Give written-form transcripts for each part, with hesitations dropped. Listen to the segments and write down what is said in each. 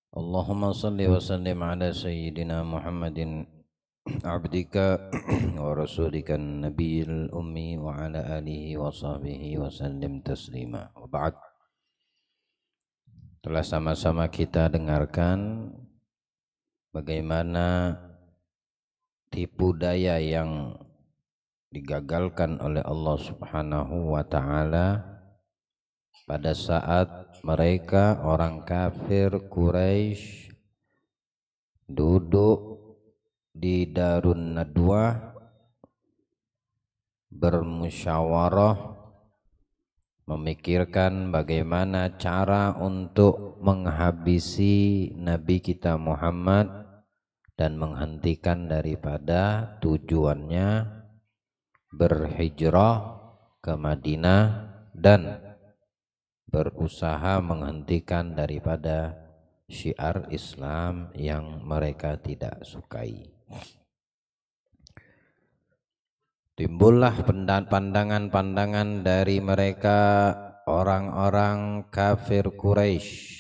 Allahumma salli wa sallim ala sayyidina Muhammadin abdika wa rasulika nabiyil ummi wa ala alihi wa sahbihi wa sallim taslima. Wa ba'd. Telah sama-sama kita dengarkan bagaimana tipu daya yang digagalkan oleh Allah Subhanahu wa taala pada saat mereka orang kafir Quraisy duduk di Darun Nadwah bermusyawarah memikirkan bagaimana cara untuk menghabisi Nabi kita Muhammad dan menghentikan daripada tujuannya berhijrah ke Madinah dan berusaha menghentikan daripada syiar Islam yang mereka tidak sukai. Timbullah pandangan-pandangan dari mereka orang-orang kafir Quraisy.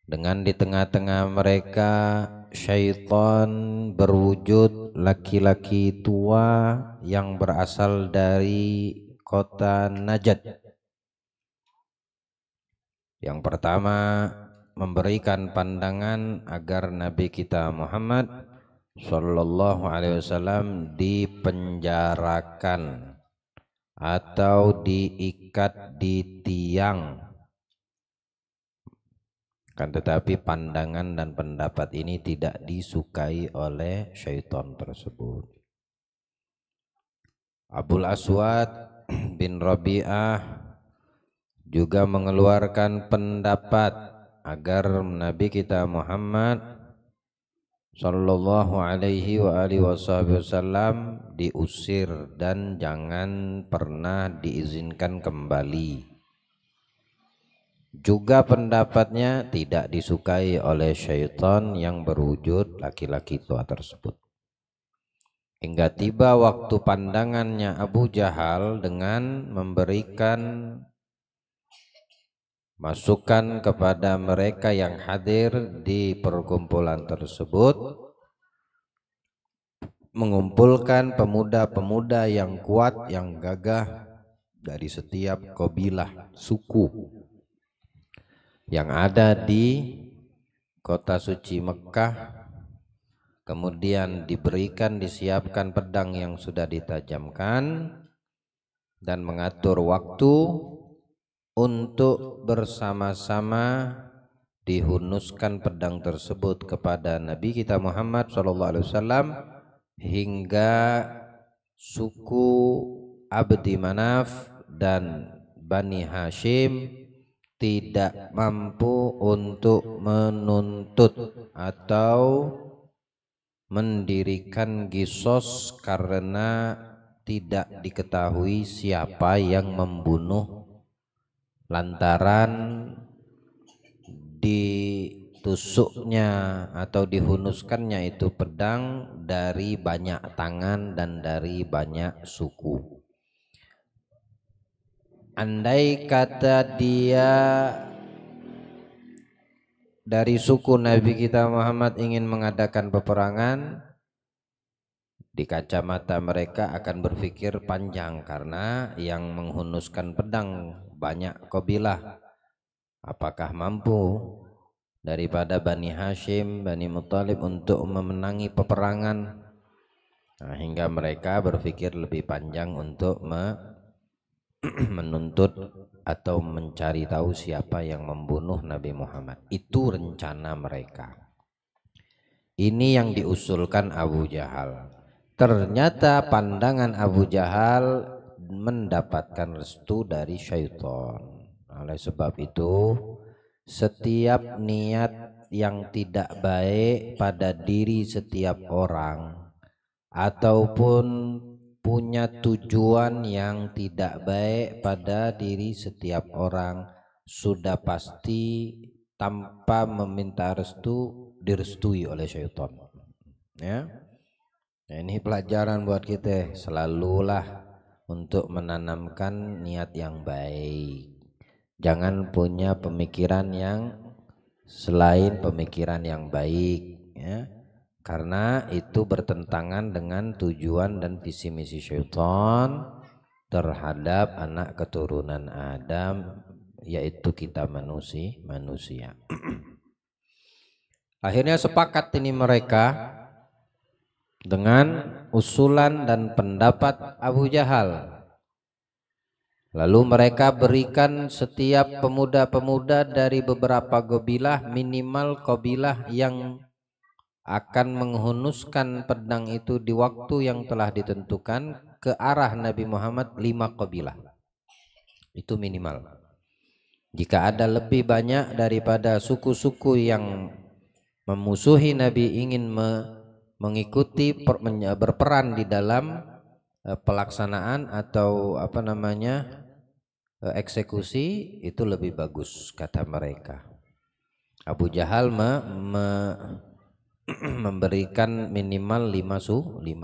Dengan di tengah-tengah mereka syaitan berwujud laki-laki tua yang berasal dari kota Najd. Yang pertama memberikan pandangan agar Nabi kita Muhammad Sallallahu Alaihi Wasallam dipenjarakan atau diikat di tiang. Kan tetapi pandangan dan pendapat ini tidak disukai oleh syaitan tersebut. Abul Aswad bin Rabi'ah juga mengeluarkan pendapat agar Nabi kita Muhammad Sallallahu alaihi wa alihi wasallam diusir dan jangan pernah diizinkan kembali. Juga pendapatnya tidak disukai oleh syaitan yang berwujud laki-laki tua tersebut. Hingga tiba waktu pandangannya Abu Jahal dengan memberikan masukan kepada mereka yang hadir di perkumpulan tersebut, mengumpulkan pemuda-pemuda yang kuat, yang gagah dari setiap kabilah suku yang ada di kota suci Mekah, kemudian disiapkan pedang yang sudah ditajamkan dan mengatur waktu untuk bersama-sama dihunuskan pedang tersebut kepada Nabi kita Muhammad SAW hingga suku Abdi Manaf dan Bani Hashim tidak mampu untuk menuntut atau mendirikan Qisas karena tidak diketahui siapa yang membunuh lantaran ditusuknya atau dihunuskannya itu pedang dari banyak tangan dan dari banyak suku. Andai kata dia dari suku Nabi kita Muhammad ingin mengadakan peperangan, di kacamata mereka akan berpikir panjang karena yang menghunuskan pedang banyak kabilah. Apakah mampu daripada Bani Hashim, Bani Muttalib untuk memenangi peperangan? Nah, hingga mereka berpikir lebih panjang untuk menuntut atau mencari tahu siapa yang membunuh Nabi Muhammad. Itu rencana mereka. Ini yang diusulkan Abu Jahal. Ternyata pandangan Abu Jahal mendapatkan restu dari syaitan. Oleh sebab itu, setiap niat yang tidak baik pada diri setiap orang ataupun punya tujuan yang tidak baik pada diri setiap orang sudah pasti tanpa meminta restu direstui oleh syaitan. Ya. Nah, ini pelajaran buat kita, selalulah untuk menanamkan niat yang baik. Jangan punya pemikiran yang selain pemikiran yang baik, ya. Karena itu bertentangan dengan tujuan dan visi misi syaitan terhadap anak keturunan Adam, yaitu kita manusia. Akhirnya sepakat ini mereka dengan usulan dan pendapat Abu Jahal. Lalu mereka berikan setiap pemuda-pemuda dari beberapa qabilah, minimal qabilah yang akan menghunuskan pedang itu di waktu yang telah ditentukan ke arah Nabi Muhammad 5 qabilah. Itu minimal. Jika ada lebih banyak daripada suku-suku yang memusuhi Nabi ingin mengikuti berperan di dalam pelaksanaan atau eksekusi, itu lebih bagus kata mereka. Abu Jahal memberikan minimal 5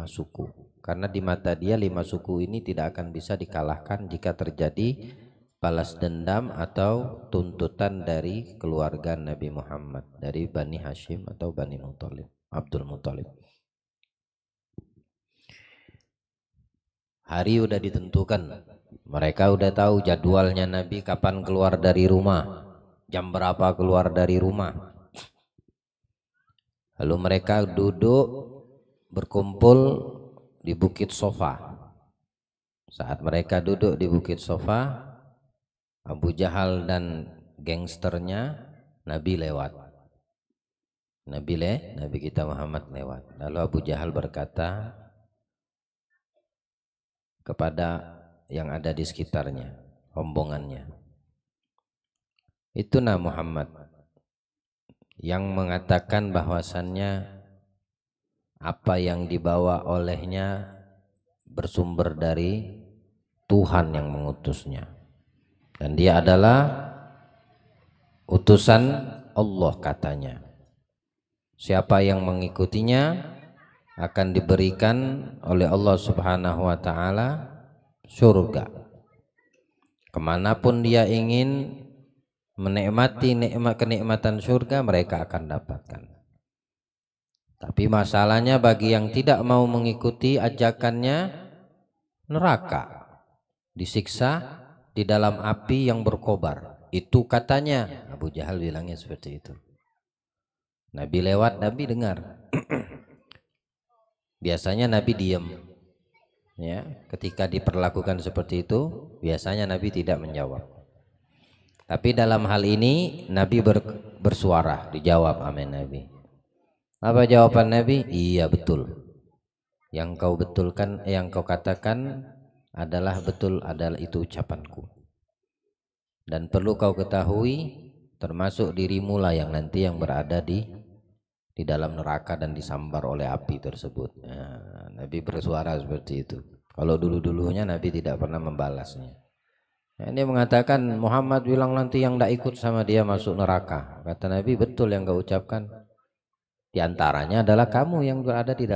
suku, karena di mata dia 5 suku ini tidak akan bisa dikalahkan jika terjadi balas dendam atau tuntutan dari keluarga Nabi Muhammad, dari Bani Hashim atau Bani Abdul Muthalib. Hari udah ditentukan, mereka udah tahu jadwalnya Nabi kapan keluar dari rumah, jam berapa keluar dari rumah. Lalu mereka duduk berkumpul di Bukit Sofa. Saat mereka duduk di Bukit Sofa, Abu Jahal dan gangsternya Nabi lewat. Nabi kita Muhammad lewat. Lalu Abu Jahal berkata kepada yang ada di sekitarnya, rombongannya, "Itu nah Muhammad yang mengatakan bahwasannya apa yang dibawa olehnya bersumber dari Tuhan yang mengutusnya, dan dia adalah utusan Allah katanya. Siapa yang mengikutinya akan diberikan oleh Allah Subhanahu wa ta'ala surga. Kemanapun dia ingin menikmati kenikmatan surga, mereka akan dapatkan. Tapi masalahnya bagi yang tidak mau mengikuti ajakannya, neraka, disiksa di dalam api yang berkobar. Itu katanya." Abu Jahal bilangnya seperti itu. Nabi lewat, Nabi dengar. Biasanya Nabi diam, ya, ketika diperlakukan seperti itu biasanya Nabi tidak menjawab. Tapi dalam hal ini Nabi bersuara, dijawab amin Nabi. Apa jawaban Nabi? Iya betul. Yang kau betulkan, yang kau katakan adalah betul, adalah itu ucapanku. Dan perlu kau ketahui, termasuk dirimu lah yang nanti yang berada di dalam neraka dan disambar oleh api tersebut. Nah, Nabi bersuara seperti itu. Kalau dulu-dulunya Nabi tidak pernah membalasnya. Nah, ini mengatakan Muhammad bilang nanti yang tidak ikut sama dia masuk neraka. Kata Nabi, betul yang kau ucapkan. Di antaranya adalah kamu yang berada di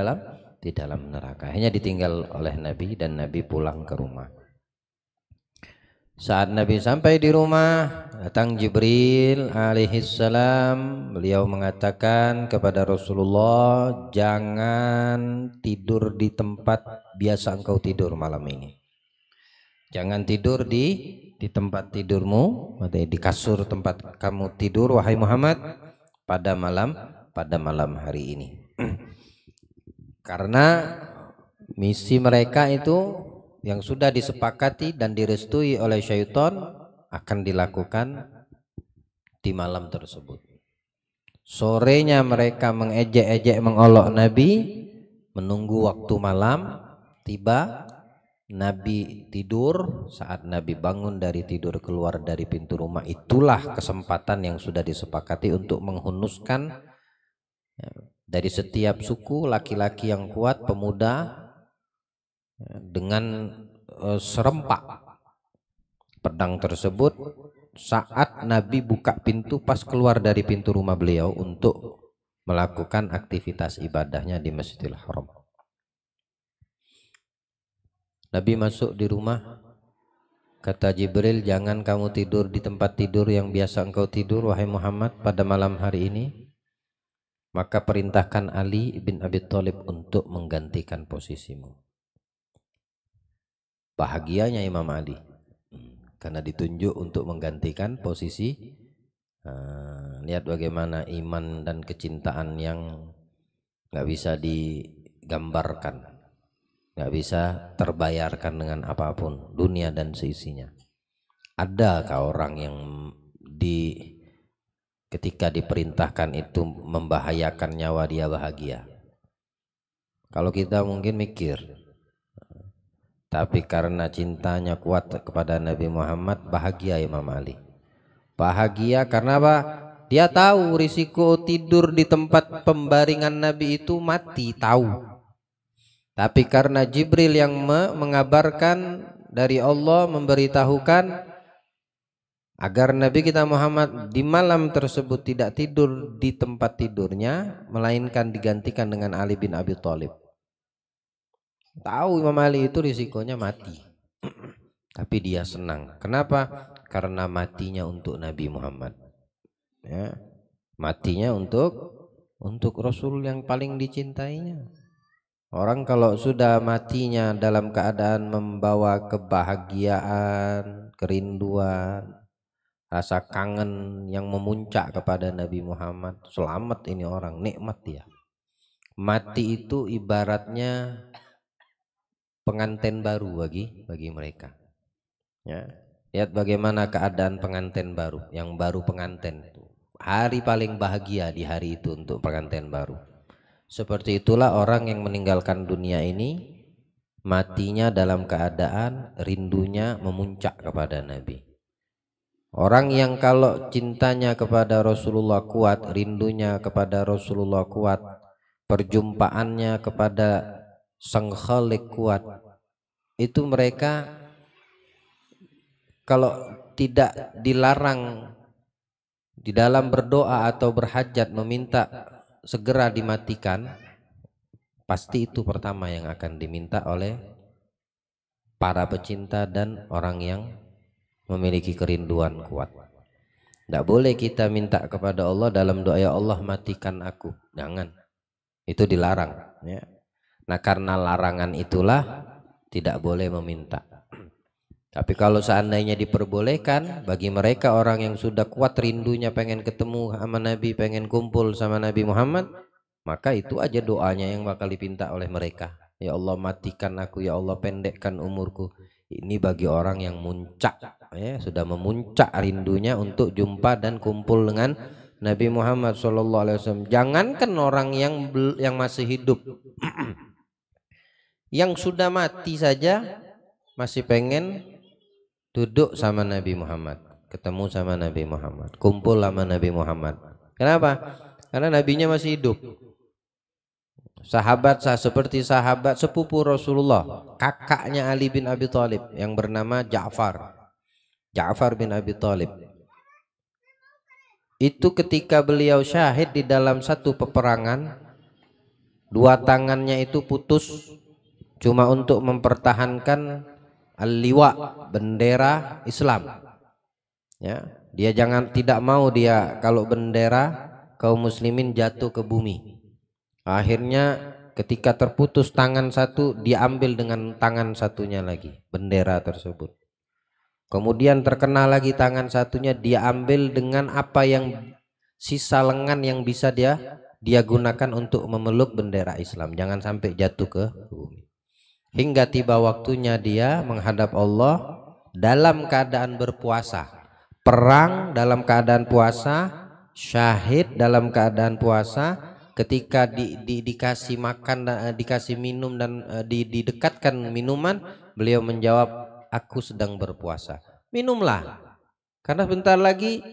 dalam neraka. Akhirnya ditinggal oleh Nabi dan Nabi pulang ke rumah. Saat Nabi sampai di rumah, datang Jibril alaihissalam. Beliau mengatakan kepada Rasulullah, jangan tidur di tempat biasa engkau tidur malam ini. Jangan tidur di tempat tidurmu, di kasur tempat kamu tidur wahai Muhammad pada malam hari ini. Karena misi mereka itu yang sudah disepakati dan direstui oleh syaitan akan dilakukan di malam tersebut. Sorenya mereka mengejek-ejek, mengolok Nabi, menunggu waktu malam tiba. Nabi tidur. Saat Nabi bangun dari tidur, keluar dari pintu rumah, itulah kesempatan yang sudah disepakati untuk menghunuskan dari setiap suku laki-laki yang kuat, pemuda, dengan serempak pedang tersebut. Saat Nabi buka pintu, pas keluar dari pintu rumah beliau untuk melakukan aktivitas ibadahnya di Masjidil Haram. Nabi masuk di rumah, Kata Jibril, jangan kamu tidur di tempat tidur yang biasa engkau tidur, wahai Muhammad, pada malam hari ini. Maka perintahkan Ali bin Abi Thalib untuk menggantikan posisimu. Bahagianya Imam Ali, karena ditunjuk untuk menggantikan posisi. Lihat bagaimana iman dan kecintaan yang nggak bisa digambarkan, nggak bisa terbayarkan dengan apapun, dunia dan seisinya. Adakah orang yang ketika diperintahkan itu membahayakan nyawa dia bahagia? Kalau kita mungkin mikir, tapi karena cintanya kuat kepada Nabi Muhammad, bahagia Imam Ali. Bahagia karena apa? Dia tahu risiko tidur di tempat pembaringan Nabi itu mati, tahu. Tapi karena Jibril yang mengabarkan dari Allah, memberitahukan agar Nabi kita Muhammad di malam tersebut tidak tidur di tempat tidurnya, melainkan digantikan dengan Ali bin Abi Thalib. Tahu Imam Ali itu risikonya mati, tapi dia senang. Kenapa? Karena matinya untuk Nabi Muhammad, ya, matinya untuk Rasul yang paling dicintainya. Orang kalau sudah matinya dalam keadaan membawa kebahagiaan, kerinduan, rasa kangen yang memuncak kepada Nabi Muhammad, selamat ini orang, nikmat dia. Mati itu ibaratnya pengantin baru bagi mereka, ya. Lihat bagaimana keadaan pengantin baru, yang baru pengantin itu hari paling bahagia di hari itu untuk pengantin baru. Seperti itulah orang yang meninggalkan dunia ini, matinya dalam keadaan rindunya memuncak kepada Nabi. Orang yang kalau cintanya kepada Rasulullah kuat, rindunya kepada Rasulullah kuat, perjumpaannya kepada Sang Khalik kuat, itu mereka kalau tidak dilarang di dalam berdoa atau berhajat meminta segera dimatikan, pasti itu pertama yang akan diminta oleh para pecinta dan orang yang memiliki kerinduan kuat. Tidak boleh kita minta kepada Allah dalam doa, ya Allah matikan aku, jangan, itu dilarang, ya. Nah karena larangan itulah tidak boleh meminta. Tapi kalau seandainya diperbolehkan bagi mereka orang yang sudah kuat rindunya pengen ketemu sama Nabi, pengen kumpul sama Nabi Muhammad, maka itu aja doanya yang bakal dipinta oleh mereka. Ya Allah matikan aku, ya Allah pendekkan umurku. Ini bagi orang yang muncak, ya, sudah memuncak rindunya untuk jumpa dan kumpul dengan Nabi Muhammad SAW. Jangankan orang yang masih hidup, yang sudah mati saja masih pengen duduk sama Nabi Muhammad, ketemu sama Nabi Muhammad, kumpul sama Nabi Muhammad. Kenapa? Karena nabinya masih hidup. Sahabat seperti sahabat sepupu Rasulullah, kakaknya Ali bin Abi Thalib yang bernama Ja'far bin Abi Thalib. Itu ketika beliau syahid di dalam satu peperangan, dua tangannya itu putus cuma untuk mempertahankan al-liwa, bendera Islam, ya. Dia tidak mau dia kalau bendera kaum muslimin jatuh ke bumi. Akhirnya ketika terputus tangan satu, diambil dengan tangan satunya lagi bendera tersebut. Kemudian terkena lagi tangan satunya, dia ambil dengan apa yang sisa lengan yang bisa dia gunakan untuk memeluk bendera Islam, jangan sampai jatuh ke bumi. Hingga tiba waktunya dia menghadap Allah dalam keadaan berpuasa, perang dalam keadaan puasa, syahid dalam keadaan puasa. Ketika dikasih makan, dikasih minum dan didekatkan minuman, beliau menjawab, aku sedang berpuasa. Minumlah, karena bentar lagi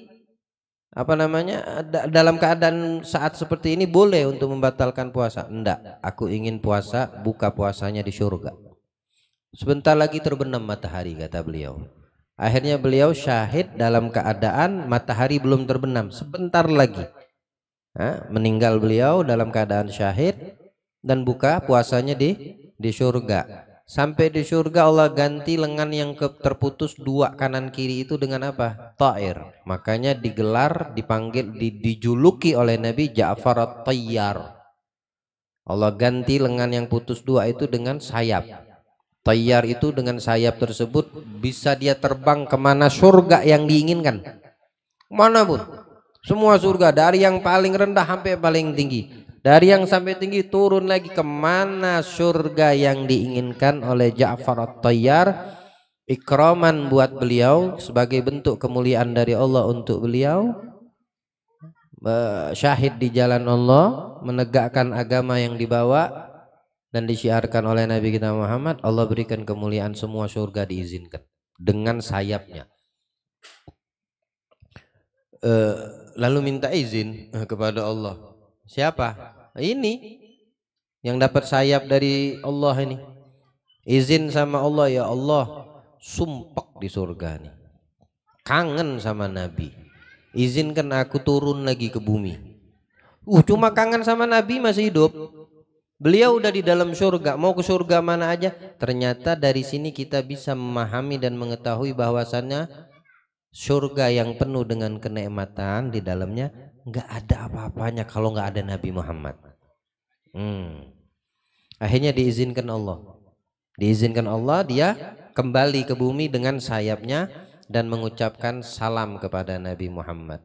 dalam keadaan saat seperti ini boleh untuk membatalkan puasa. Enggak, aku ingin puasa, buka puasanya di surga. Sebentar lagi terbenam matahari, kata beliau. Akhirnya beliau syahid dalam keadaan matahari belum terbenam, sebentar lagi. Meninggal beliau dalam keadaan syahid dan buka puasanya di surga. Sampai di surga Allah ganti lengan yang terputus dua kanan kiri itu dengan apa? Ta'ir. Makanya digelar, dipanggil, dijuluki oleh Nabi Ja'far At-Tayyar. Allah ganti lengan yang putus dua itu dengan sayap. Tayyar itu dengan sayap tersebut bisa dia terbang kemana surga yang diinginkan. Mana pun. Semua surga dari yang paling rendah sampai paling tinggi. Dari yang sampai tinggi turun lagi kemana surga yang diinginkan oleh Ja'far At-Tayyar, ikraman buat beliau sebagai bentuk kemuliaan dari Allah untuk beliau, syahid di jalan Allah, menegakkan agama yang dibawa dan disiarkan oleh Nabi kita Muhammad. Allah berikan kemuliaan, semua surga diizinkan dengan sayapnya. Lalu minta izin kepada Allah. Siapa? Ini yang dapat sayap dari Allah ini. Izin sama Allah, ya Allah, sumpek di surga nih. Kangen sama Nabi. Izinkan aku turun lagi ke bumi. Cuma kangen sama Nabi masih hidup. Beliau udah di dalam surga, mau ke surga mana aja. Ternyata dari sini kita bisa memahami dan mengetahui bahwasannya surga yang penuh dengan kenikmatan, di dalamnya nggak ada apa-apanya kalau nggak ada Nabi Muhammad. Akhirnya diizinkan Allah. Diizinkan Allah, dia kembali ke bumi dengan sayapnya dan mengucapkan salam kepada Nabi Muhammad.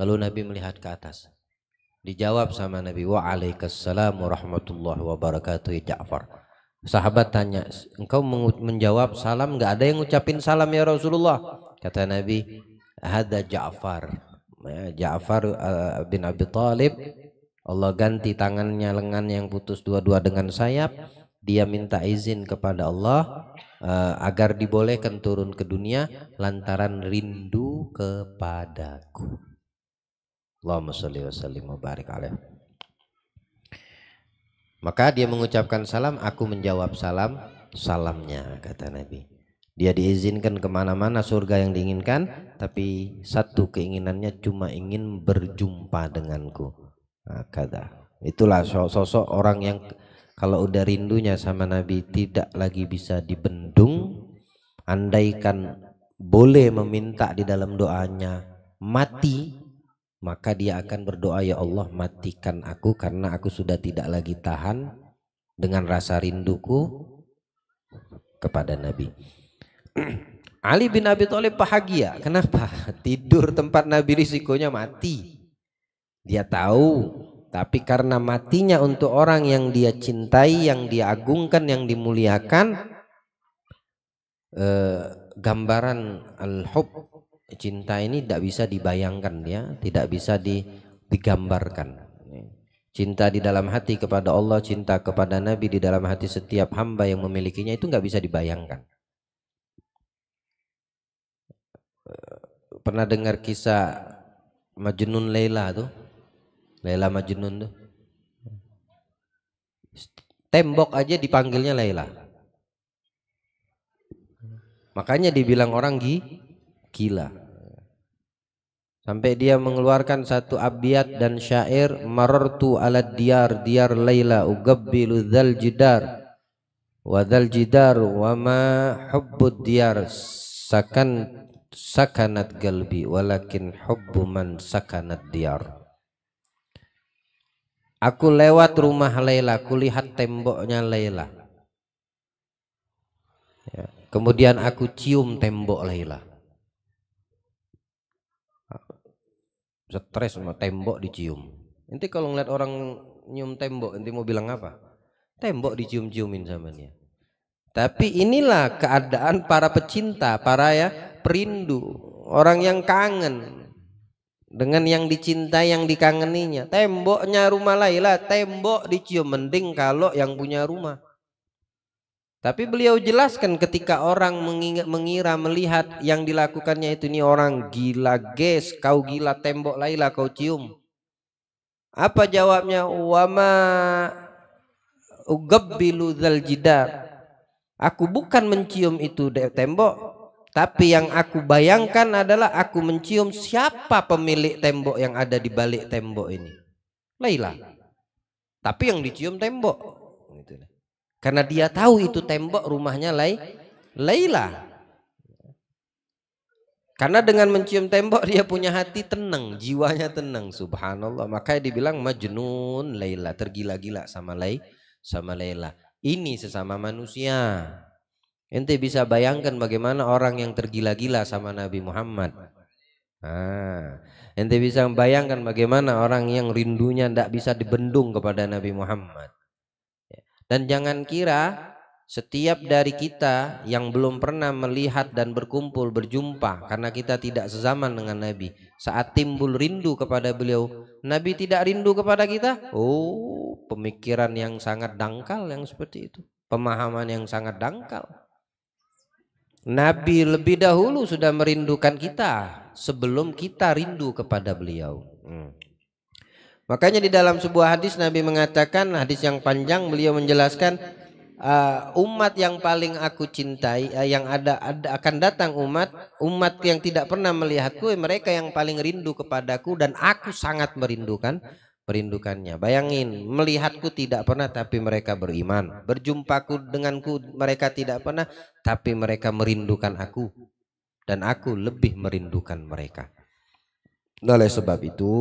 Lalu Nabi melihat ke atas. Dijawab sama Nabi, waalaikumsalam warahmatullahi wabarakatuh ya Ja'far. Sahabat tanya, engkau menjawab salam, nggak ada yang ngucapin salam ya Rasulullah? Kata Nabi, hada Ja'far. Ja'far bin Abi Thalib, Allah ganti tangannya, lengan yang putus dua-dua dengan sayap. Dia minta izin kepada Allah agar dibolehkan turun ke dunia lantaran rindu kepadaku. Allahumma sholli wa sallim wa barik alaih. Maka dia mengucapkan salam, aku menjawab salamnya, kata Nabi. Dia diizinkan kemana-mana surga yang diinginkan, tapi satu keinginannya cuma ingin berjumpa denganku. Nah, kata. Itulah sosok orang yang kalau udah rindunya sama Nabi tidak lagi bisa dibendung. Andaikan boleh meminta di dalam doanya mati, maka dia akan berdoa, ya Allah matikan aku karena aku sudah tidak lagi tahan dengan rasa rinduku kepada Nabi. Ali bin Abi Thalib bahagia. Kenapa? Tidur tempat Nabi risikonya mati. Dia tahu, tapi karena matinya untuk orang yang dia cintai, yang dia agungkan, yang dimuliakan, gambaran al-hub, cinta ini tidak bisa dibayangkan, ya, tidak bisa digambarkan. Cinta di dalam hati kepada Allah, cinta kepada Nabi di dalam hati setiap hamba yang memilikinya itu nggak bisa dibayangkan. Pernah dengar kisah Majnun Laila tuh? Laila Majnun tuh. Tembok aja dipanggilnya Laila. Makanya dibilang orang gila. Sampai dia mengeluarkan satu abiyat dan syair, marartu ala diyar diyar Laila ugabbilu dzal jidar wa dzal jidar wa ma hubbud diyar sakanat galbi walakin hubbu man sakanat diyar. Aku lewat rumah Laila, kulihat temboknya Laila. Ya. Kemudian aku cium tembok Laila. Stres sama tembok dicium. Nanti kalau ngeliat orang nyium tembok, nanti mau bilang apa? Tembok dicium-ciumin sama dia. Tapi inilah keadaan para pecinta, para perindu, orang yang kangen dengan yang dicintai, yang dikangeninya. Temboknya rumah Laila, tembok dicium, mending kalau yang punya rumah. Tapi beliau jelaskan ketika orang mengira melihat yang dilakukannya itu, ini orang gila guys, kau gila tembok Laila kau cium. Apa jawabnya? Wama ugabbilu dzal jidar. Aku bukan mencium itu tembok, tapi yang aku bayangkan adalah aku mencium siapa pemilik tembok yang ada di balik tembok ini. Laila. Tapi yang dicium tembok. Karena dia tahu itu tembok rumahnya Laila. Karena dengan mencium tembok dia punya hati tenang, jiwanya tenang. Subhanallah. Makanya dibilang majnun Laila, tergila-gila sama Laila. Ini sesama manusia. Ente bisa bayangkan bagaimana orang yang tergila-gila sama Nabi Muhammad. Ente bisa bayangkan bagaimana orang yang rindunya tidak bisa dibendung kepada Nabi Muhammad. Dan jangan kira setiap dari kita yang belum pernah melihat dan berkumpul berjumpa karena kita tidak sezaman dengan Nabi, saat timbul rindu kepada beliau, Nabi tidak rindu kepada kita. Oh, pemikiran yang sangat dangkal yang seperti itu, pemahaman yang sangat dangkal. Nabi lebih dahulu sudah merindukan kita sebelum kita rindu kepada beliau. Makanya di dalam sebuah hadis Nabi mengatakan, hadis yang panjang, beliau menjelaskan, umat yang paling aku cintai, yang akan datang umat yang tidak pernah melihatku, mereka yang paling rindu kepadaku dan aku sangat merindukannya. Bayangin, melihatku tidak pernah tapi mereka beriman, berjumpaku denganku mereka tidak pernah tapi mereka merindukan aku dan aku lebih merindukan mereka. Oleh sebab itu,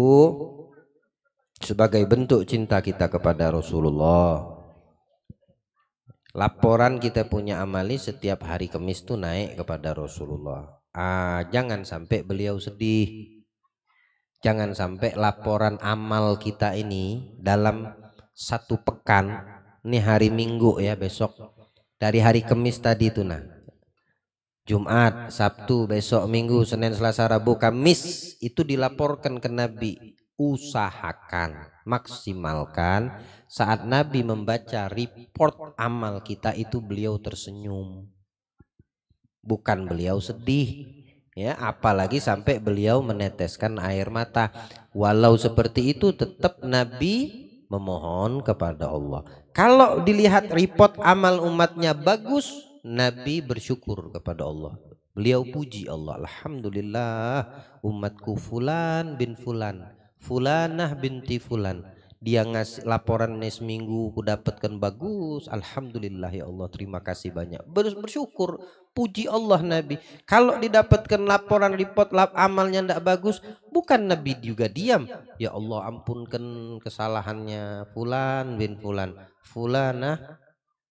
sebagai bentuk cinta kita kepada Rasulullah, laporan kita punya amali setiap hari Kamis itu naik kepada Rasulullah. Jangan sampai beliau sedih. Jangan sampai laporan amal kita ini dalam satu pekan, ini hari Minggu ya, besok dari hari Kamis tadi itu Jumat, Sabtu, besok Minggu, Senin, Selasa, Rabu, Kamis itu dilaporkan ke Nabi. Usahakan, maksimalkan saat Nabi membaca report amal kita itu beliau tersenyum, bukan beliau sedih ya, apalagi sampai beliau meneteskan air mata. Walau seperti itu tetap Nabi memohon kepada Allah. Kalau dilihat report amal umatnya bagus, Nabi bersyukur kepada Allah, beliau puji Allah, alhamdulillah umatku fulan bin fulan, fulanah binti fulan, dia ngasih laporannya seminggu ku dapatkan bagus, alhamdulillah ya Allah, terima kasih banyak, bersyukur, puji Allah Nabi. Kalau didapatkan laporan report amalnya tidak bagus, bukan Nabi juga diam, ya Allah ampunkan kesalahannya fulan bin fulan, fulanah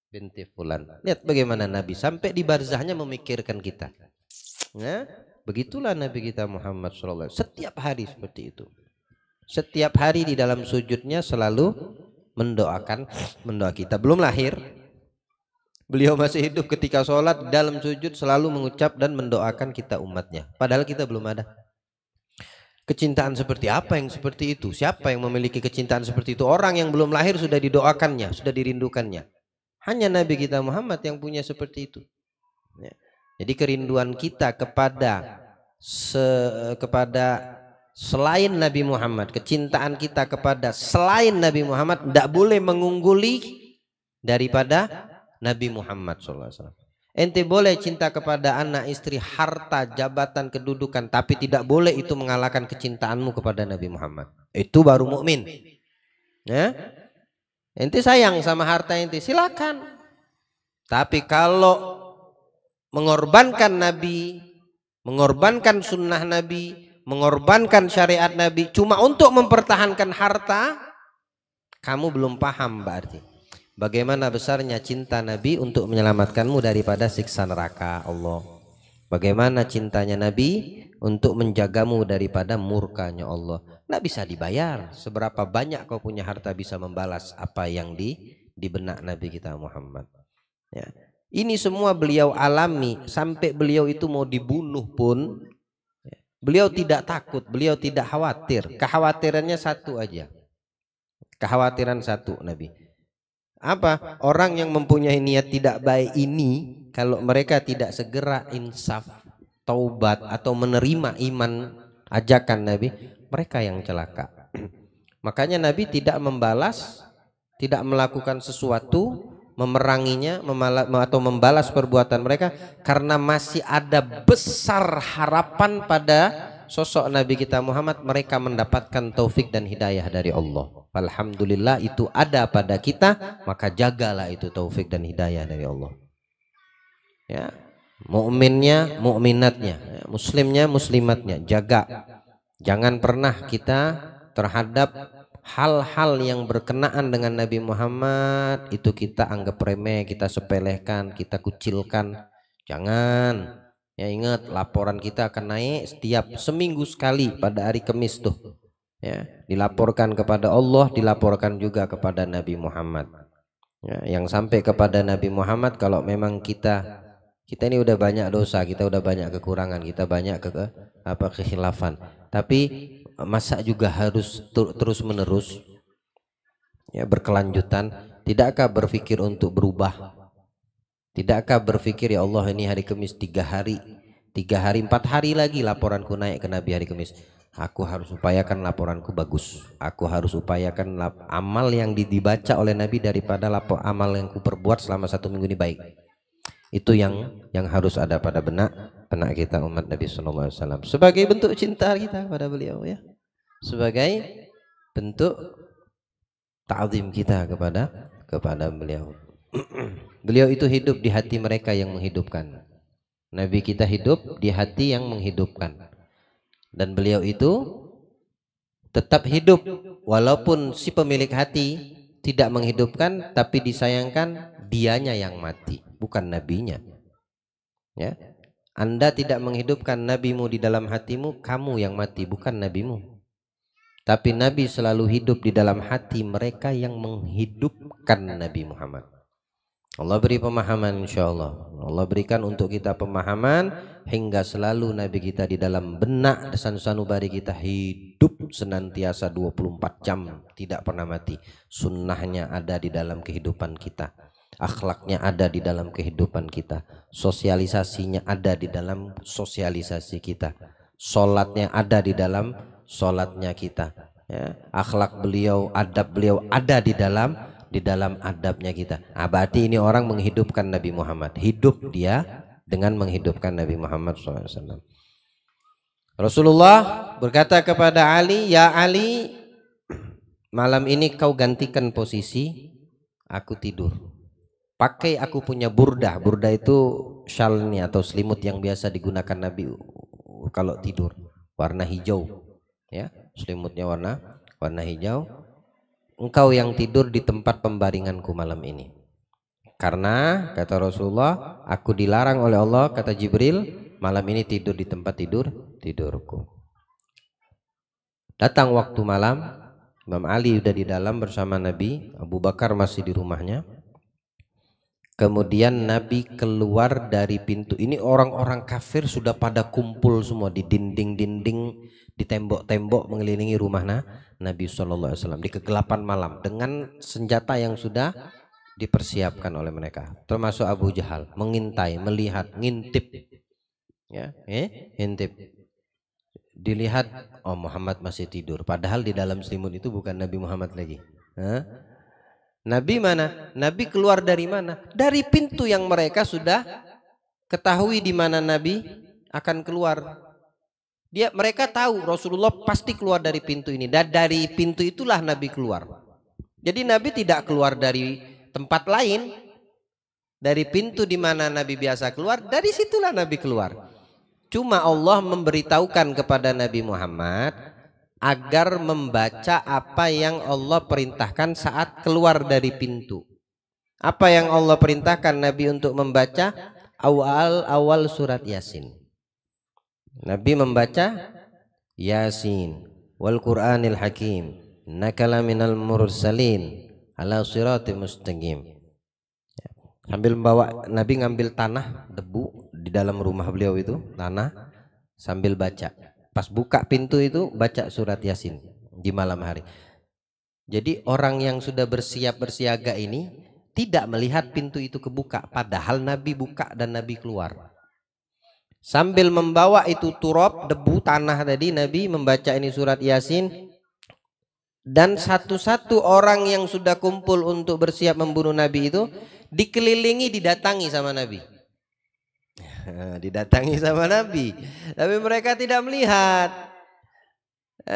binti fulan. Lihat bagaimana Nabi sampai di barzahnya memikirkan kita. Begitulah Nabi kita Muhammad SAW, setiap hari seperti itu. Setiap hari di dalam sujudnya selalu mendoa kita. Belum lahir, beliau masih hidup ketika sholat, dalam sujud selalu mengucap dan mendoakan kita umatnya. Padahal kita belum ada. Kecintaan seperti apa yang seperti itu? Siapa yang memiliki kecintaan seperti itu? Orang yang belum lahir sudah didoakannya, sudah dirindukannya. Hanya Nabi kita Muhammad yang punya seperti itu. Jadi kerinduan kita kepada selain Nabi Muhammad, kecintaan kita kepada selain Nabi Muhammad tidak boleh mengungguli daripada Nabi Muhammad SAW. Ente boleh cinta kepada anak, istri, harta, jabatan, kedudukan, tapi tidak boleh itu mengalahkan kecintaanmu kepada Nabi Muhammad. Itu baru mukmin. Ya? Ente sayang sama harta ente, silakan. Tapi kalau mengorbankan Nabi, mengorbankan sunnah Nabi, mengorbankan syariat Nabi cuma untuk mempertahankan harta, kamu belum paham berarti bagaimana besarnya cinta Nabi untuk menyelamatkanmu daripada siksa neraka Allah. Bagaimana cintanya Nabi untuk menjagamu daripada murkanya Allah. Nggak bisa dibayar. Seberapa banyak kau punya harta bisa membalas apa yang di benak Nabi kita Muhammad. Ya. Ini semua beliau alami sampai beliau itu mau dibunuh pun beliau tidak takut, beliau tidak khawatir. Kekhawatirannya satu aja. Kekhawatiran satu Nabi. Apa? Orang yang mempunyai niat tidak baik ini, kalau mereka tidak segera insaf, taubat atau menerima iman ajakan Nabi, mereka yang celaka. Makanya Nabi tidak membalas, tidak melakukan sesuatu, memeranginya atau membalas perbuatan mereka karena masih ada besar harapan pada sosok Nabi kita Muhammad, mereka mendapatkan taufik dan hidayah dari Allah. Alhamdulillah itu ada pada kita, maka jagalah itu taufik dan hidayah dari Allah. Ya, mukminnya, mukminatnya, muslimnya, muslimatnya, jaga. Jangan pernah kita terhadap hal-hal yang berkenaan dengan Nabi Muhammad itu kita anggap remeh, kita sepelehkan, kita kucilkan. Jangan. Ya, ingat, laporan kita akan naik setiap seminggu sekali pada hari Kamis tuh. Ya, dilaporkan kepada Allah, dilaporkan juga kepada Nabi Muhammad. Ya, yang sampai kepada Nabi Muhammad, kalau memang kita ini udah banyak dosa, kita udah banyak kekurangan, kita banyak kekhilafan. Tapi masa juga harus terus menerus, ya, berkelanjutan. Tidakkah berpikir untuk berubah? Tidakkah berpikir, ya Allah, ini hari Kamis 3 hari, 4 hari lagi laporanku naik ke Nabi hari Kamis. Aku harus upayakan laporanku bagus. Aku harus upayakan amal yang dibaca oleh Nabi daripada amal yang ku perbuat selama 1 minggu ini baik. Itu yang harus ada pada benak kita umat Nabi Sallallahu Alaihi Wasallam, sebagai bentuk cinta kita kepada beliau, ya, sebagai bentuk ta'zim kita kepada beliau. Beliau itu hidup di hati mereka yang menghidupkan. Nabi kita hidup di hati yang menghidupkan, dan beliau itu tetap hidup walaupun si pemilik hati tidak menghidupkan, tapi disayangkan dianya yang mati, bukan nabinya. Ya, Anda tidak menghidupkan nabimu di dalam hatimu, kamu yang mati, bukan nabimu. Tapi Nabi selalu hidup di dalam hati mereka yang menghidupkan Nabi Muhammad. Allah beri pemahaman, insyaallah. Allah berikan untuk kita pemahaman hingga selalu Nabi kita di dalam benak dan sanubari kita hidup senantiasa 24 jam, tidak pernah mati. Sunnahnya ada di dalam kehidupan kita, akhlaknya ada di dalam kehidupan kita, sosialisasinya ada di dalam sosialisasi kita, sholatnya ada di dalam sholatnya kita, ya. Akhlak beliau, adab beliau ada di dalam adabnya kita. Berarti ini orang menghidupkan Nabi Muhammad. Hidup dia dengan menghidupkan Nabi Muhammad SAW. Rasulullah berkata kepada Ali, ya Ali, malam ini kau gantikan posisi aku tidur. Pakai aku punya burdah. Burdah itu shalnya atau selimut yang biasa digunakan Nabi kalau tidur, warna hijau, ya, selimutnya warna hijau. Engkau yang tidur di tempat pembaringanku malam ini. Karena kata Rasulullah, aku dilarang oleh Allah, kata Jibril, malam ini tidur di tempat tidurku. Datang waktu malam, Imam Ali sudah di dalam bersama Nabi, Abu Bakar masih di rumahnya. Kemudian Nabi keluar dari pintu. Ini orang-orang kafir sudah pada kumpul semua di dinding-dinding, di tembok-tembok mengelilingi rumah Nabi SAW di kegelapan malam dengan senjata yang sudah dipersiapkan oleh mereka, termasuk Abu Jahal, mengintai, melihat, ngintip, ya, ngintip. Dilihat, oh Muhammad masih tidur, padahal di dalam selimut itu bukan Nabi Muhammad lagi. Nabi mana? Nabi keluar dari mana? Dari pintu yang mereka sudah ketahui di mana Nabi akan keluar. Mereka tahu Rasulullah pasti keluar dari pintu ini, dan dari pintu itulah Nabi keluar. Jadi Nabi tidak keluar dari tempat lain, dari pintu di mana Nabi biasa keluar, dari situlah Nabi keluar. Cuma Allah memberitahukan kepada Nabi Muhammad agar membaca apa yang Allah perintahkan saat keluar dari pintu. Apa yang Allah perintahkan Nabi untuk membaca? Awal surat Yasin. Nabi membaca Yasin wal Qur'anil Hakim innaka laminal mursalin ala siratim mustaqim. Sambil membawa, Nabi ngambil tanah, debu di dalam rumah beliau itu, tanah, sambil baca. Pas buka pintu itu baca surat Yasin di malam hari. Jadi orang yang sudah bersiaga ini tidak melihat pintu itu kebuka, padahal Nabi buka dan Nabi keluar. Sambil membawa itu turab, debu tanah tadi, Nabi membaca ini surat Yasin. Dan satu-satu orang yang sudah kumpul untuk bersiap membunuh Nabi itu dikelilingi, didatangi sama Nabi. Didatangi sama Nabi, tapi mereka tidak melihat.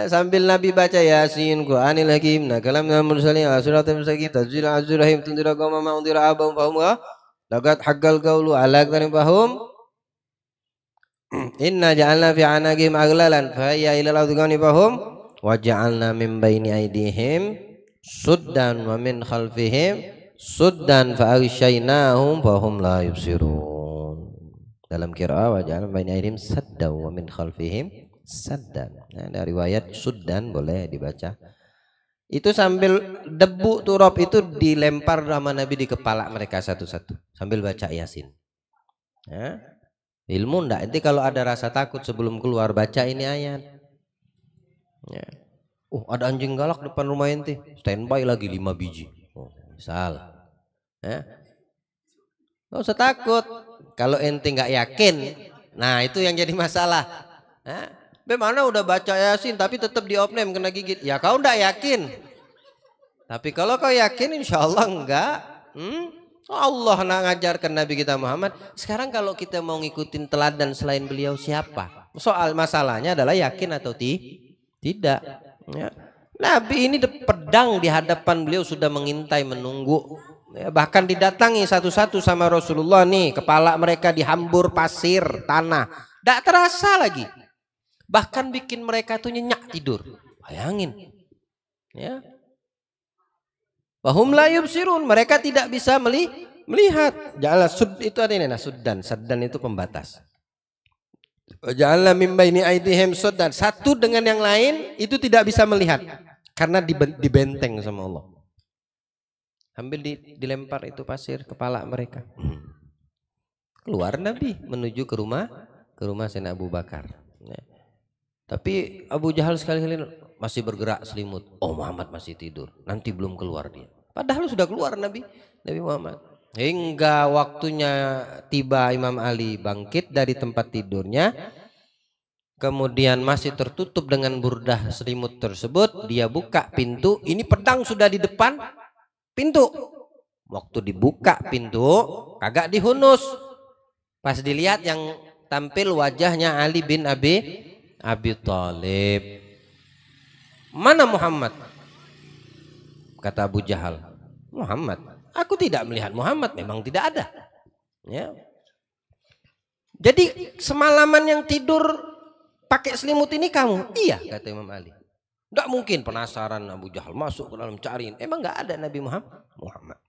Sambil Nabi baca Yasin, Qur'anil Hakim, kalamul mursalin, suratul mustaqim, tanzilul azizir rahim, tunzira qauman ma undira abahum fahum laqad haqqal qawlu ala aktsarihim fahum inna ja'alna fi anaqihim aghlalan fa hiya ila al-adqani fahum wa ja'alna min baini aydihim suddan wa min khalfihim suddan fa aghshaynahum fahum la yubsirun. Dalam qiraah wa ja'alna baini aydihim saddan wa min khalfihim saddan. Nah, dari riwayat suddan boleh dibaca. Itu sambil debu turab itu dilempar sama Nabi di kepala mereka satu-satu sambil baca Yasin. Ya. Ilmu ndak, nanti kalau ada rasa takut sebelum keluar baca ini ayat. Ya. Ada anjing galak depan rumah ente, standby lagi 5 biji. Misal. Ya. Nggak usah takut. Kalau ente nggak yakin, nah itu yang jadi masalah. Ya. Bagaimana udah baca Yasin tapi tetap diopname kena gigit? Ya kau ndak yakin. Tapi kalau kau yakin insya Allah enggak. Allah nak ngajarkan Nabi kita Muhammad. Sekarang kalau kita mau ngikutin teladan selain beliau siapa? Soal masalahnya adalah yakin atau tidak. Ya. Nabi ini pedang di hadapan beliau sudah mengintai menunggu. Ya, bahkan didatangi satu-satu sama Rasulullah nih. Kepala mereka dihambur pasir, tanah. Tidak terasa lagi. Bahkan bikin mereka tuh nyenyak tidur. Bayangin. Ya. Wahum la yubsirun, mereka tidak bisa melihat. Ja'ala sud itu ada ini, nah suddan itu pembatas. Ja'ala min baini aydihim suddan, satu dengan yang lain itu tidak bisa melihat karena dibenteng sama Allah. Sambil dilempar itu pasir kepala mereka. Keluar Nabi menuju ke rumah Sayyidina Abu Bakar. Ya. Tapi Abu Jahal sekali-kali masih bergerak selimut. Oh Muhammad masih tidur. Nanti belum keluar dia. Padahal sudah keluar Nabi Muhammad. Hingga waktunya tiba Imam Ali bangkit dari tempat tidurnya. Kemudian masih tertutup dengan burdah selimut tersebut. Dia buka pintu. Ini pedang sudah di depan pintu. Waktu dibuka pintu kagak dihunus. Pas dilihat yang tampil wajahnya Ali bin Abi Thalib. Mana Muhammad? Kata Abu Jahal. Muhammad? Aku tidak melihat Muhammad, memang tidak ada. Ya. Jadi semalaman yang tidur pakai selimut ini kamu? Iya, kata Imam Ali. Tidak mungkin, penasaran Abu Jahal masuk ke dalam cariin. Emang nggak ada Nabi Muhammad.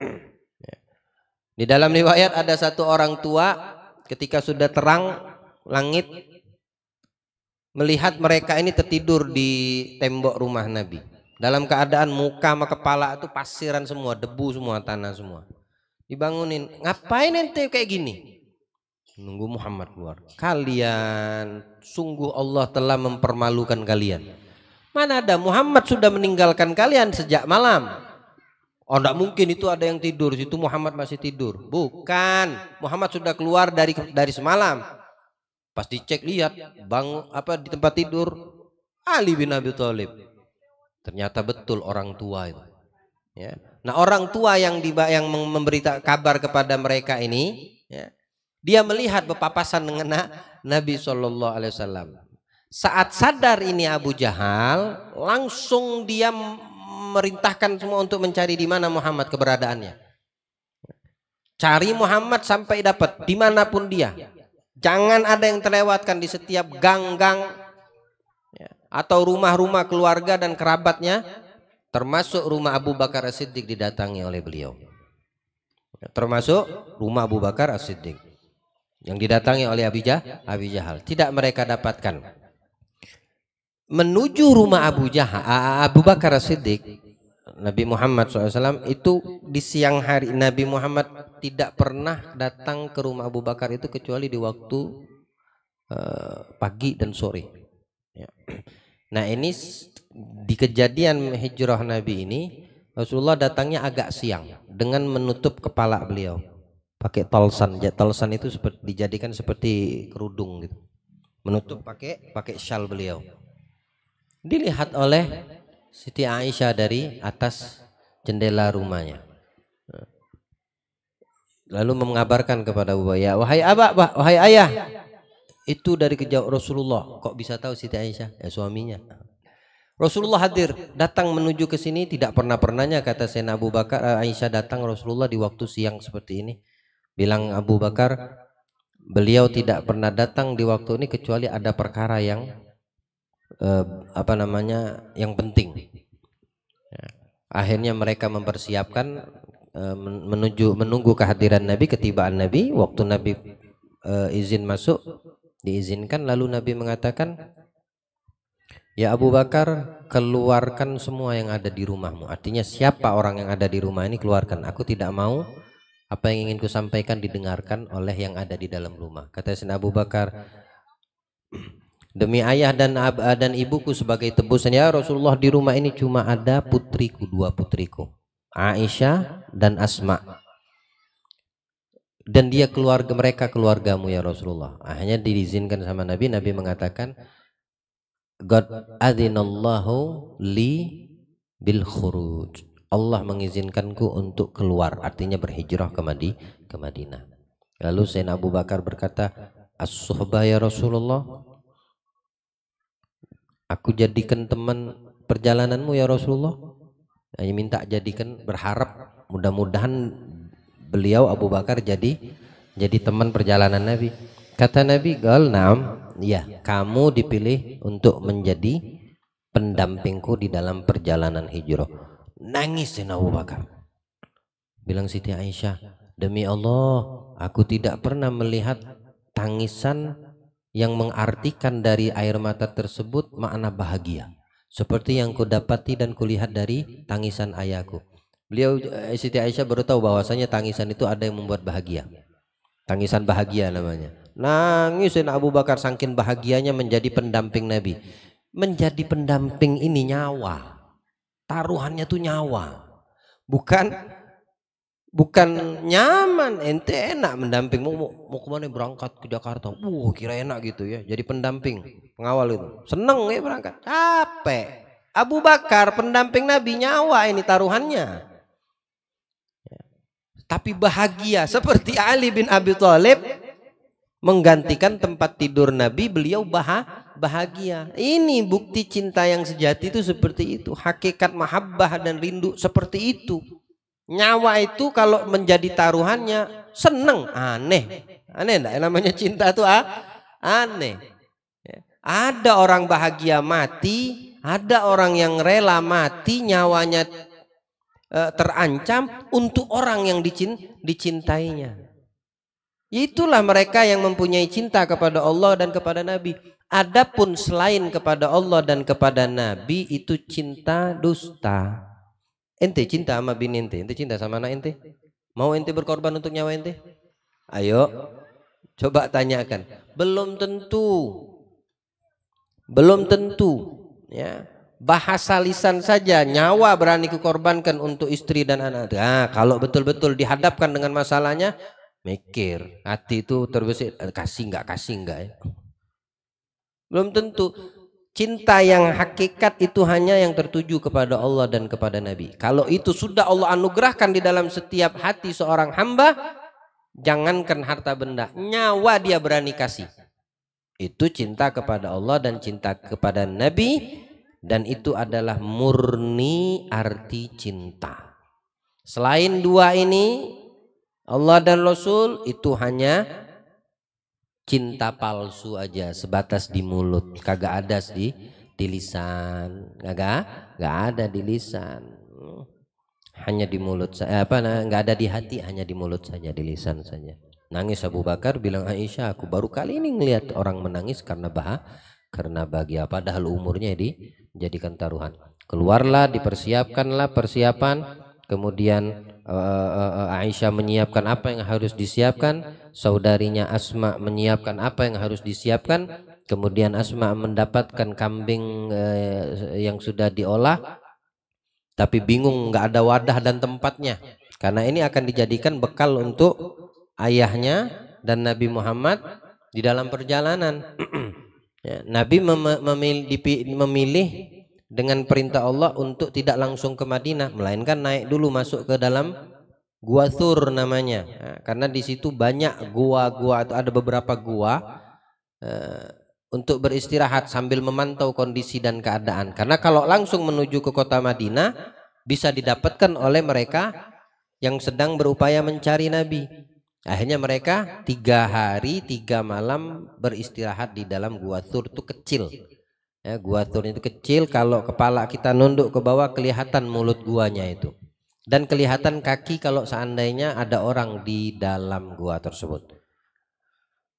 Ya. Di dalam riwayat ada satu orang tua ketika sudah terang langit melihat mereka ini tertidur di tembok rumah Nabi. Dalam keadaan muka sama kepala itu pasiran semua, debu semua, tanah semua. Dibangunin, ngapain ente kayak gini? Nunggu Muhammad keluar. Kalian, sungguh Allah telah mempermalukan kalian. Mana ada, Muhammad sudah meninggalkan kalian sejak malam. Oh enggak mungkin itu ada yang tidur, situ Muhammad masih tidur. Bukan, Muhammad sudah keluar dari semalam. Pas dicek lihat di tempat tidur Ali bin Abi Thalib. Ternyata betul orang tua itu. Ya. Nah orang tua yang memberita kabar kepada mereka ini, ya, dia melihat berpapasan dengan Nabi Shallallahu Alaihi Wasallam. Saat sadar ini Abu Jahal, langsung dia merintahkan semua untuk mencari di mana Muhammad keberadaannya. Cari Muhammad sampai dapat dimanapun dia. Jangan ada yang terlewatkan di setiap gang-gang ya, atau rumah-rumah keluarga dan kerabatnya, termasuk rumah Abu Bakar As-Siddiq didatangi oleh beliau. Termasuk rumah Abu Bakar As-Siddiq yang didatangi oleh Abi Jahal. Tidak mereka dapatkan. Menuju rumah Abu Bakar As-Siddiq, Nabi Muhammad SAW itu di siang hari. Nabi Muhammad tidak pernah datang ke rumah Abu Bakar itu kecuali di waktu pagi dan sore. Ya. Nah ini di kejadian hijrah Nabi ini, Rasulullah datangnya agak siang dengan menutup kepala beliau pakai talsan. Talsan itu dijadikan seperti kerudung gitu, menutup pakai syal beliau. Dilihat oleh Siti Aisyah dari atas jendela rumahnya. Lalu mengabarkan kepada Abu Bakar, wahai abah, wahai ayah, itu dari kejauh Rasulullah. Kok bisa tahu Siti Aisyah? Ya suaminya. Rasulullah hadir, datang menuju ke sini, tidak pernah-pernahnya kata Sayyidina Abu Bakar, Aisyah datang Rasulullah di waktu siang seperti ini. Bilang Abu Bakar, beliau tidak pernah datang di waktu ini kecuali ada perkara yang yang penting. Akhirnya mereka mempersiapkan menunggu kehadiran Nabi, ketibaan Nabi. Waktu Nabi izin masuk, diizinkan, lalu Nabi mengatakan, ya Abu Bakar, keluarkan semua yang ada di rumahmu. Artinya siapa orang yang ada di rumah ini keluarkan. Aku tidak mau apa yang ingin kusampaikan didengarkan oleh yang ada di dalam rumah. Kata Sayyidina Abu Bakar, demi ayah dan ibuku sebagai tebusan ya Rasulullah, di rumah ini cuma ada putriku, dua putriku, Aisyah dan Asma. Dan dia mereka keluargamu ya Rasulullah. Akhirnya diizinkan sama Nabi. Nabi mengatakan, God adzinallahu li bil khuruj. Allah mengizinkanku untuk keluar, artinya berhijrah ke Madinah. Lalu Sayyidina Abu Bakar berkata, as-suhbah ya Rasulullah, aku jadikan teman perjalananmu ya Rasulullah. Saya minta jadikan, berharap mudah-mudahan beliau Abu Bakar jadi teman perjalanan Nabi. Kata Nabi, gal naam, ya, kamu dipilih untuk menjadi pendampingku di dalam perjalanan hijrah. Nangis Sayyidina Abu Bakar. Bilang Siti Aisyah, demi Allah, aku tidak pernah melihat tangisan yang mengartikan dari air mata tersebut makna bahagia seperti yang kudapati dan kulihat dari tangisan ayahku. Beliau, Siti Aisyah baru tahu bahwasanya tangisan itu ada yang membuat bahagia. Tangisan bahagia namanya. Nangis Sayyidina Abu Bakar saking bahagianya menjadi pendamping Nabi. Menjadi pendamping ini nyawa. Taruhannya tuh nyawa. Bukan nyaman, ente enak mendamping. Mau kemana, berangkat ke Jakarta. Kira enak gitu ya. Jadi pendamping, pengawal itu. Seneng ya berangkat. Capek. Abu Bakar pendamping Nabi, nyawa ini taruhannya. Tapi bahagia seperti Ali bin Abi Thalib menggantikan tempat tidur Nabi, beliau bahagia. Ini bukti cinta yang sejati itu seperti itu. Hakikat mahabbah dan rindu seperti itu. Nyawa itu kalau menjadi taruhannya seneng, aneh enggak? Namanya cinta itu aneh. Ada orang bahagia mati, ada orang yang rela mati, nyawanya terancam untuk orang yang dicintainya. Itulah mereka yang mempunyai cinta kepada Allah dan kepada Nabi. Adapun selain kepada Allah dan kepada Nabi, itu cinta dusta. Ente cinta sama bini ente cinta sama anak ente? Mau ente berkorban untuk nyawa ente? Ayo, coba tanyakan. Belum tentu. Ya, bahasa lisan saja nyawa berani kukorbankan untuk istri dan anak. Nah, kalau betul-betul dihadapkan dengan masalahnya, mikir, hati itu terbesit, kasih enggak ya. Belum tentu. Cinta yang hakikat itu hanya yang tertuju kepada Allah dan kepada Nabi. Kalau itu sudah Allah anugerahkan di dalam setiap hati seorang hamba, jangankan harta benda, nyawa dia berani kasih. Itu cinta kepada Allah dan cinta kepada Nabi, dan itu adalah murni arti cinta. Selain dua ini, Allah dan Rasul, itu hanya cinta palsu aja, sebatas di mulut, kagak ada di lisan, kagak ada di lisan, hanya di mulut saja. Nggak ada di hati, hanya di mulut saja, di lisan saja. Nangis Abu Bakar, bilang Aisyah, aku baru kali ini ngelihat orang menangis karena bahagia, padahal umurnya dijadikan taruhan. Keluarlah, dipersiapkanlah persiapan. Kemudian Aisyah menyiapkan apa yang harus disiapkan, saudarinya Asma menyiapkan apa yang harus disiapkan. Kemudian Asma mendapatkan kambing yang sudah diolah, tapi bingung nggak ada wadah dan tempatnya, karena ini akan dijadikan bekal untuk ayahnya dan Nabi Muhammad di dalam perjalanan. Ya, Nabi memilih dengan perintah Allah untuk tidak langsung ke Madinah, melainkan naik dulu masuk ke dalam Gua Thur namanya. Nah, karena di situ banyak gua-gua atau ada beberapa gua untuk beristirahat sambil memantau kondisi dan keadaan. Karena kalau langsung menuju ke kota Madinah bisa didapatkan oleh mereka yang sedang berupaya mencari Nabi. Akhirnya mereka 3 hari 3 malam beristirahat di dalam Gua Thur. Itu kecil. Ya, Gua Thur itu kecil, kalau kepala kita nunduk ke bawah kelihatan mulut guanya itu. Dan kelihatan kaki kalau seandainya ada orang di dalam gua tersebut.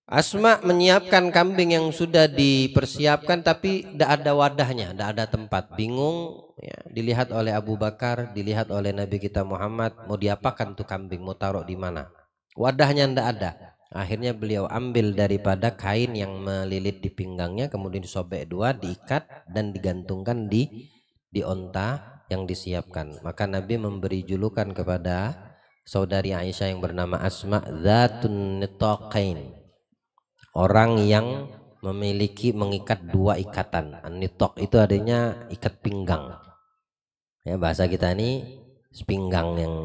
Asma menyiapkan kambing yang sudah dipersiapkan tapi tidak ada wadahnya, tidak ada tempat. Bingung ya, dilihat oleh Abu Bakar, dilihat oleh Nabi kita Muhammad, mau diapakan tuh kambing, mau taruh di mana? Wadahnya tidak ada. Akhirnya beliau ambil daripada kain yang melilit di pinggangnya, kemudian disobek 2, diikat dan digantungkan di onta yang disiapkan. Maka Nabi memberi julukan kepada saudari Aisyah yang bernama Asma, Dzatun Nitaqain. Orang yang memiliki mengikat 2 ikatan. Nitok itu adanya ikat pinggang. Ya, bahasa kita ini sepinggang yang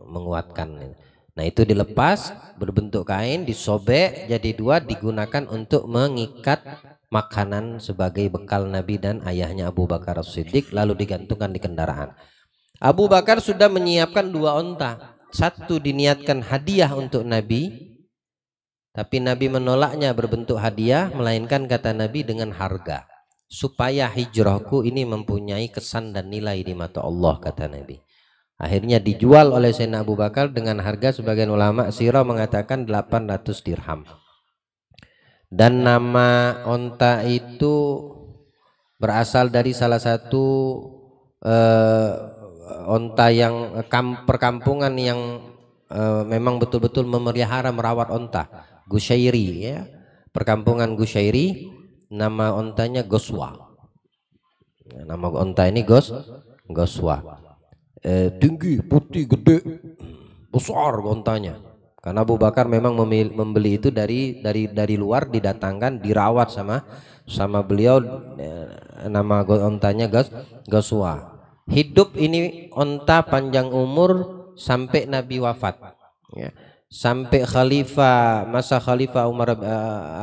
menguatkan. Nah, itu dilepas berbentuk kain, disobek jadi 2, digunakan untuk mengikat makanan sebagai bekal Nabi dan ayahnya Abu Bakar As-Siddiq, lalu digantungkan di kendaraan. Abu Bakar sudah menyiapkan 2 onta. Satu diniatkan hadiah untuk Nabi, tapi Nabi menolaknya berbentuk hadiah, melainkan kata Nabi dengan harga, supaya hijrahku ini mempunyai kesan dan nilai di mata Allah, kata Nabi. Akhirnya dijual oleh Sayyidina Abu Bakar dengan harga, sebagian ulama sirah mengatakan 800 dirham. Dan nama onta itu berasal dari salah satu onta yang perkampungan yang memang betul-betul memelihara merawat onta. Gusyairi, ya, perkampungan Gusyairi, nama ontanya Goswa. Nama onta ini Goswa. Tinggi, putih, gede, besar ontanya. Karena Abu Bakar memang membeli itu dari luar, didatangkan, dirawat sama beliau. Nama ontanya Goswa. Hidup ini onta panjang umur sampai Nabi wafat. Ya. Sampai masa Khalifah Umar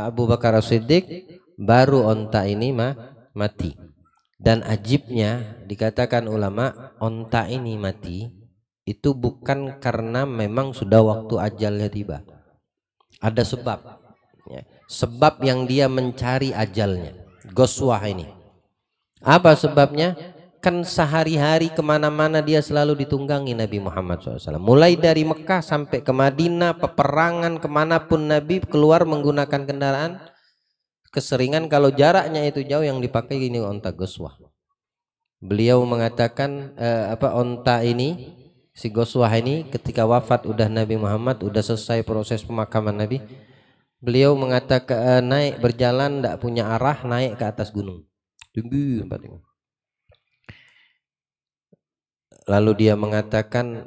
Abu Bakar As-Siddiq baru onta ini mati. Dan ajibnya dikatakan ulama, onta ini mati itu bukan karena memang sudah waktu ajalnya tiba. Ada sebab ya. Sebab yang dia mencari ajalnya, Goswah ini. Apa sebabnya? Kan sehari-hari kemana-mana dia selalu ditunggangi Nabi Muhammad SAW. Mulai dari Mekah sampai ke Madinah, peperangan kemanapun Nabi keluar menggunakan kendaraan. Keseringan kalau jaraknya itu jauh yang dipakai ini onta Goswah. Beliau mengatakan onta ini, si Goswah ini ketika wafat udah Nabi Muhammad, udah selesai proses pemakaman Nabi. Beliau mengatakan naik berjalan tidak punya arah, naik ke atas gunung. Tinggi tempatnya. Lalu dia mengatakan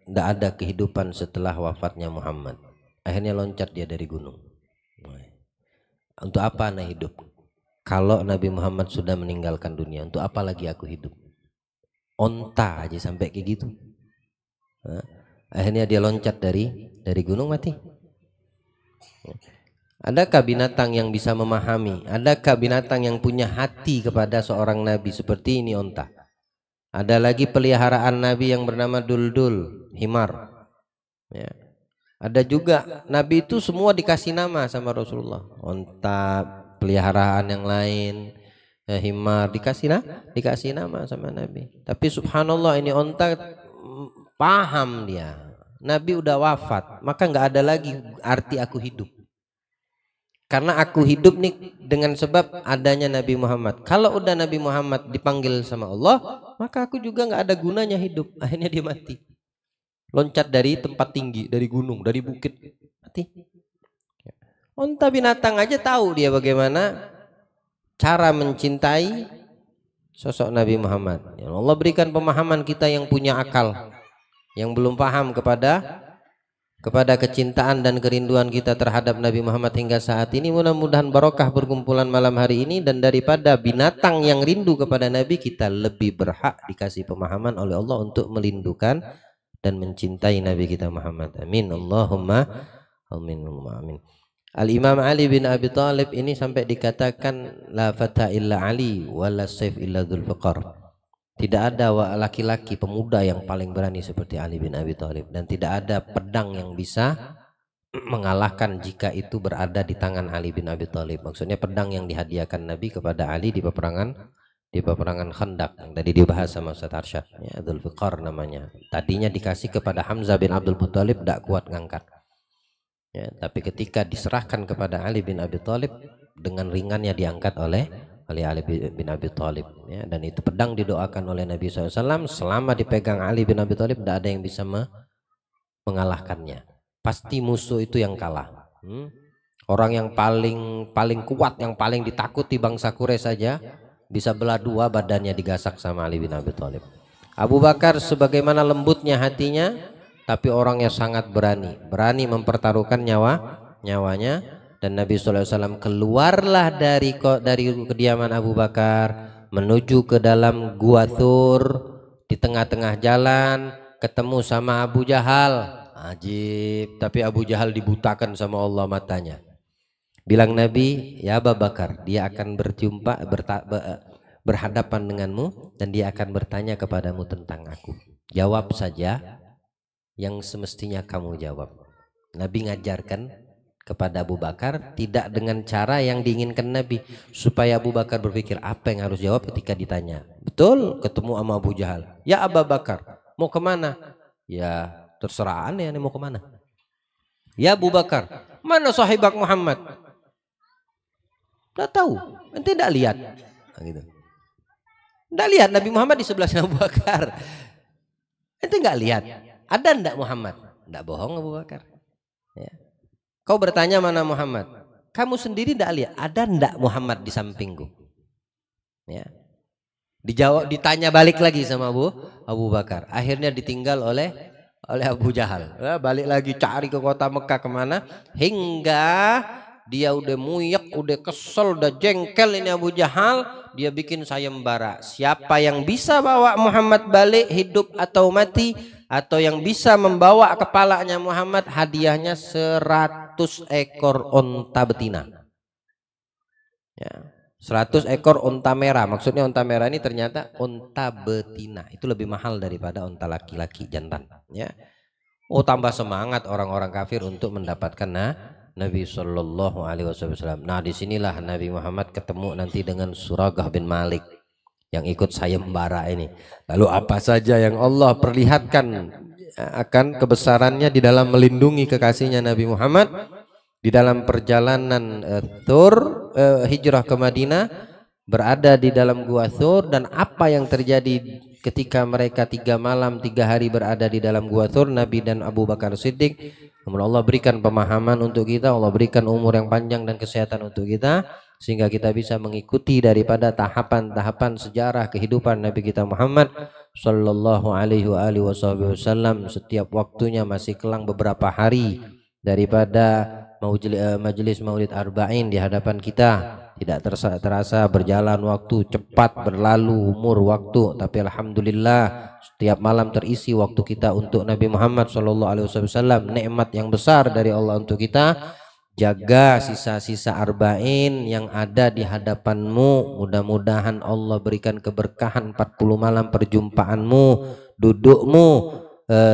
tidak ada kehidupan setelah wafatnya Muhammad. Akhirnya loncat dia dari gunung. Untuk apa anak hidup? Kalau Nabi Muhammad sudah meninggalkan dunia, untuk apa lagi aku hidup? Onta aja sampai kayak gitu. Akhirnya dia loncat dari gunung, mati. Adakah binatang yang bisa memahami? Adakah binatang yang punya hati kepada seorang Nabi seperti ini onta? Ada lagi peliharaan Nabi yang bernama Duldul, himar. Ya. Ada juga Nabi itu semua dikasih nama sama Rasulullah. Onta, peliharaan yang lain, himar, dikasih nama sama Nabi. Tapi subhanallah ini onta paham dia. Nabi udah wafat, maka nggak ada lagi arti aku hidup. Karena aku hidup nih dengan sebab adanya Nabi Muhammad. Kalau udah Nabi Muhammad dipanggil sama Allah, maka aku juga nggak ada gunanya hidup. Akhirnya dia mati. Loncat dari tempat tinggi, dari gunung, dari bukit, mati. Onta binatang aja tahu dia bagaimana cara mencintai sosok Nabi Muhammad. Ya Allah berikan pemahaman kita yang punya akal, yang belum paham kepada kecintaan dan kerinduan kita terhadap Nabi Muhammad hingga saat ini. Mudah-mudahan barokah perkumpulan malam hari ini, dan daripada binatang yang rindu kepada Nabi, kita lebih berhak dikasih pemahaman oleh Allah untuk merindukan dan mencintai Nabi kita Muhammad. Amin. Allahumma amin. Amin. Al-Imam Ali bin Abi Thalib ini sampai dikatakan la fata illa Ali wala saif illa Dzulfiqar. Tidak ada laki-laki pemuda yang paling berani seperti Ali bin Abi Thalib, dan tidak ada pedang yang bisa mengalahkan jika itu berada di tangan Ali bin Abi Thalib. Maksudnya pedang yang dihadiahkan Nabi kepada Ali di peperangan Khandaq yang tadi dibahas sama Ustaz Arsyad, ya, Dzulfiqar namanya. Tadinya dikasih kepada Hamzah bin Abdul Muthalib, tidak kuat ngangkat. Ya, tapi ketika diserahkan kepada Ali bin Abi Thalib, dengan ringannya diangkat oleh Ali bin Abi Thalib. Ya, dan itu pedang didoakan oleh Nabi SAW. Selama dipegang Ali bin Abi Thalib, tidak ada yang bisa mengalahkannya. Pasti musuh itu yang kalah. Orang yang paling kuat, yang paling ditakuti bangsa Quraisy saja bisa belah dua badannya digasak sama Ali bin Abi Thalib. Abu Bakar sebagaimana lembutnya hatinya, tapi orangnya sangat berani mempertaruhkan nyawanya. Dan Nabi SAW keluarlah dari kediaman Abu Bakar menuju ke dalam Gua Tsur. Di tengah-tengah jalan ketemu sama Abu Jahal. Ajib, tapi Abu Jahal dibutakan sama Allah matanya. Bilang Nabi, ya Abu Bakar, dia akan berhadapan denganmu dan dia akan bertanya kepadamu tentang aku. Jawab saja yang semestinya kamu jawab. Nabi ngajarkan kepada Abu Bakar tidak dengan cara yang diinginkan Nabi, supaya Abu Bakar berpikir apa yang harus jawab ketika ditanya. Betul, ketemu sama Abu Jahal. Ya Abu Bakar, mau kemana? Ya terserah aneh mau kemana. Ya Abu Bakar, mana sahibak Muhammad? Tidak tahu, ente tidak lihat. Nah, gitu. Tidak lihat Nabi Muhammad di sebelah Abu Bakar. Ente nggak lihat. Ada ndak Muhammad? Ndak bohong Abu Bakar. Ya. Kau bertanya mana Muhammad? Kamu sendiri ndak lihat. Ada ndak Muhammad di sampingku? Ya. Dijawab, ditanya balik lagi sama Abu Bakar. Akhirnya ditinggal oleh Abu Jahal. Ya, balik lagi cari ke kota Mekah kemana? Hingga dia udah muyek, udah kesel, udah jengkel ini Abu Jahal. Dia bikin sayembara. Siapa yang bisa bawa Muhammad balik hidup atau mati, atau yang bisa membawa kepalanya Muhammad, hadiahnya 100 ekor onta betina. Ya, 100 ekor onta merah. Maksudnya onta merah ini ternyata onta betina. Itu lebih mahal daripada onta laki-laki jantan. Ya. Oh, tambah semangat orang-orang kafir untuk mendapatkan Nabi Shallallahu Alaihi Wasallam. Nah, disinilah Nabi Muhammad ketemu nanti dengan Suraqah bin Malik yang ikut sayembara ini. Lalu apa saja yang Allah perlihatkan akan kebesarannya di dalam melindungi kekasihnya Nabi Muhammad di dalam perjalanan hijrah ke Madinah, berada di dalam Gua Tsur, dan apa yang terjadi ketika mereka 3 malam 3 hari berada di dalam Gua Tsur, Nabi dan Abu Bakar Siddiq. Allah berikan pemahaman untuk kita, Allah berikan umur yang panjang dan kesehatan untuk kita, sehingga kita bisa mengikuti daripada tahapan-tahapan sejarah kehidupan Nabi kita Muhammad Sallallahu Alaihi Wasallam. Setiap waktunya masih kelang beberapa hari daripada majelis Maulid Arba'in di hadapan kita. Tidak terasa berjalan waktu, cepat berlalu umur waktu, tapi alhamdulillah setiap malam terisi waktu kita untuk Nabi Muhammad SAW. Nikmat yang besar dari Allah untuk kita. Jaga sisa-sisa arba'in yang ada di hadapanmu. Mudah-mudahan Allah berikan keberkahan 40 malam perjumpaanmu, dudukmu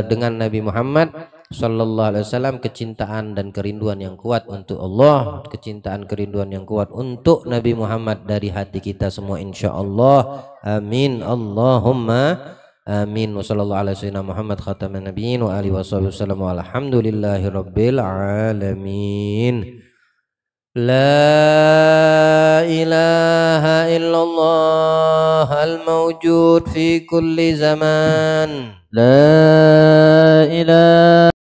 dengan Nabi Muhammad Sallallahu Alaihi Wasallam. Kecintaan dan kerinduan yang kuat untuk Allah, kecintaan kerinduan yang kuat untuk Nabi Muhammad dari hati kita semua, insya Allah. Amin Allahumma amin. Wassallallahu ala sayyidina Muhammad khataman nabiyyin wa alihi wasallam. Walhamdulillahi rabbil alamin. La ilaha illallah al-mawjud fi kulli zaman. La